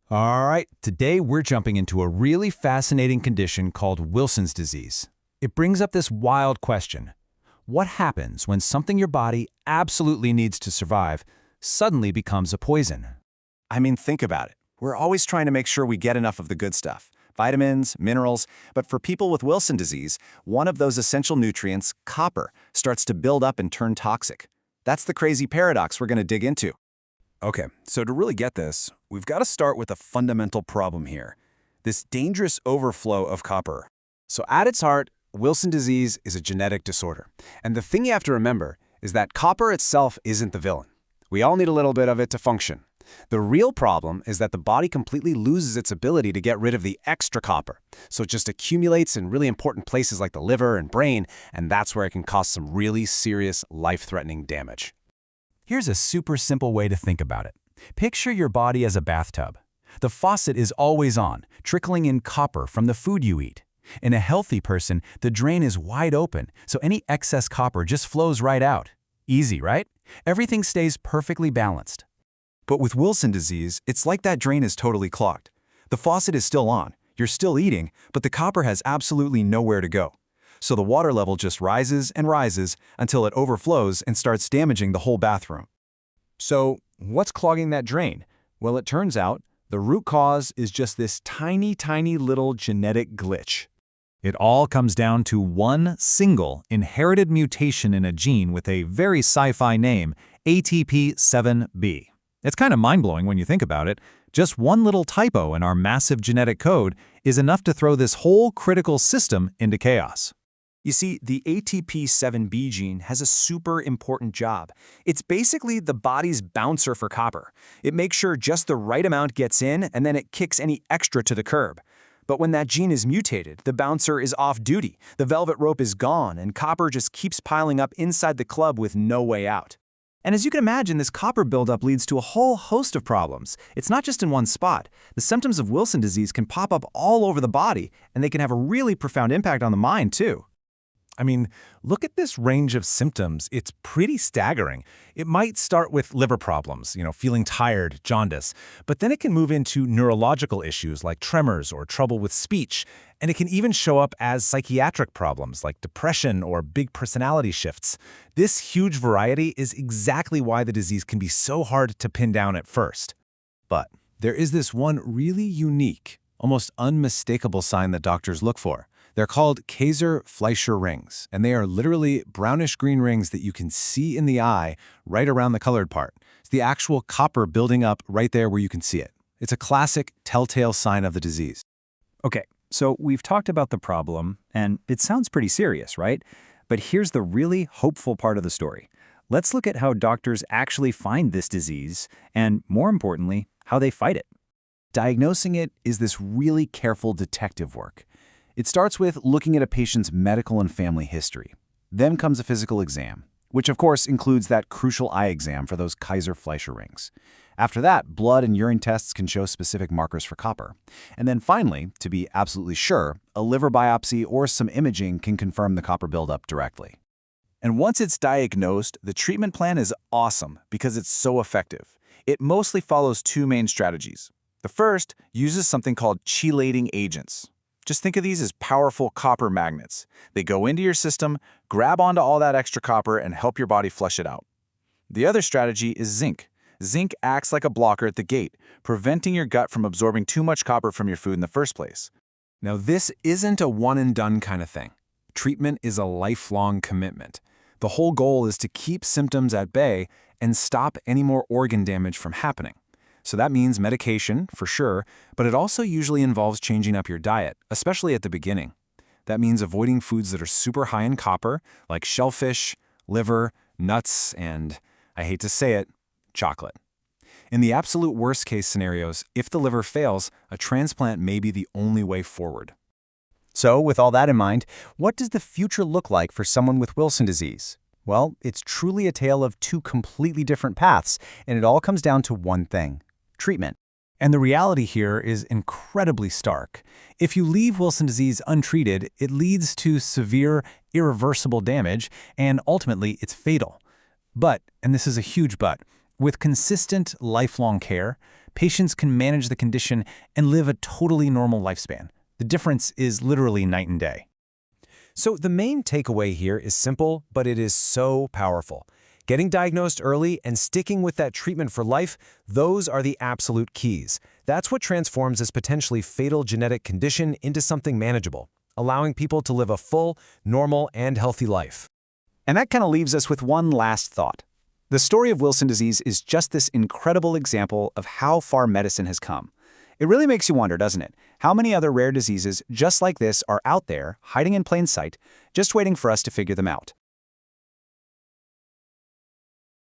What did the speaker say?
All right, today we're jumping into a really fascinating condition called Wilson's disease. It brings up this wild question. What happens when something your body absolutely needs to survive suddenly becomes a poison? I mean, think about it. We're always trying to make sure we get enough of the good stuff. Vitamins, minerals, but for people with Wilson disease, one of those essential nutrients, copper, starts to build up and turn toxic. That's the crazy paradox we're going to dig into. Okay, so to really get this, we've got to start with a fundamental problem here. This dangerous overflow of copper. So at its heart, Wilson disease is a genetic disorder. And the thing you have to remember is that copper itself isn't the villain. We all need a little bit of it to function. The real problem is that the body completely loses its ability to get rid of the extra copper. So it just accumulates in really important places like the liver and brain, and that's where it can cause some really serious, life-threatening damage. Here's a super simple way to think about it. Picture your body as a bathtub. The faucet is always on, trickling in copper from the food you eat. In a healthy person, the drain is wide open, so any excess copper just flows right out. Easy, right? Everything stays perfectly balanced. But with Wilson disease, it's like that drain is totally clogged. The faucet is still on, you're still eating, but the copper has absolutely nowhere to go. So the water level just rises and rises until it overflows and starts damaging the whole bathroom. So what's clogging that drain? Well, it turns out the root cause is just this tiny little genetic glitch. It all comes down to one single inherited mutation in a gene with a very sci-fi name, ATP7B. It's kind of mind-blowing when you think about it. Just one little typo in our massive genetic code is enough to throw this whole critical system into chaos. You see, the ATP7B gene has a super important job. It's basically the body's bouncer for copper. It makes sure just the right amount gets in, and then it kicks any extra to the curb. But when that gene is mutated, the bouncer is off duty, the velvet rope is gone, and copper just keeps piling up inside the club with no way out. And as you can imagine, this copper buildup leads to a whole host of problems. It's not just in one spot. The symptoms of Wilson disease can pop up all over the body, and they can have a really profound impact on the mind, too. I mean, look at this range of symptoms. It's pretty staggering. It might start with liver problems, feeling tired, jaundice, but then it can move into neurological issues like tremors or trouble with speech, and it can even show up as psychiatric problems like depression or big personality shifts. This huge variety is exactly why the disease can be so hard to pin down at first. But there is this one really unique, almost unmistakable sign that doctors look for. They're called Kayser-Fleischer rings, and they are literally brownish-green rings that you can see in the eye right around the colored part. It's the actual copper building up right there where you can see it. It's a classic telltale sign of the disease. Okay, so we've talked about the problem, and it sounds pretty serious, right? But here's the really hopeful part of the story. Let's look at how doctors actually find this disease, and more importantly, how they fight it. Diagnosing it is this really careful detective work. It starts with looking at a patient's medical and family history. Then comes a physical exam, which of course includes that crucial eye exam for those Kayser-Fleischer rings. After that, blood and urine tests can show specific markers for copper. And then finally, to be absolutely sure, a liver biopsy or some imaging can confirm the copper buildup directly. And once it's diagnosed, the treatment plan is awesome because it's so effective. It mostly follows two main strategies. The first uses something called chelating agents. Just think of these as powerful copper magnets. They go into your system, grab onto all that extra copper, and help your body flush it out. The other strategy is zinc. Zinc acts like a blocker at the gate, preventing your gut from absorbing too much copper from your food in the first place. Now, this isn't a one-and-done kind of thing. Treatment is a lifelong commitment. The whole goal is to keep symptoms at bay and stop any more organ damage from happening. So that means medication, for sure, but it also usually involves changing up your diet, especially at the beginning. That means avoiding foods that are super high in copper, like shellfish, liver, nuts, and, I hate to say it, chocolate. In the absolute worst-case scenarios, if the liver fails, a transplant may be the only way forward. So, with all that in mind, what does the future look like for someone with Wilson disease? Well, it's truly a tale of two completely different paths, and it all comes down to one thing: treatment. And the reality here is incredibly stark. If you leave Wilson disease untreated, it leads to severe, irreversible damage, and ultimately it's fatal. But, and this is a huge but, with consistent, lifelong care, patients can manage the condition and live a totally normal lifespan. The difference is literally night and day. So the main takeaway here is simple, but it is so powerful. Getting diagnosed early and sticking with that treatment for life, those are the absolute keys. That's what transforms this potentially fatal genetic condition into something manageable, allowing people to live a full, normal, and healthy life. And that kind of leaves us with one last thought. The story of Wilson disease is just this incredible example of how far medicine has come. It really makes you wonder, doesn't it? How many other rare diseases just like this are out there, hiding in plain sight, just waiting for us to figure them out?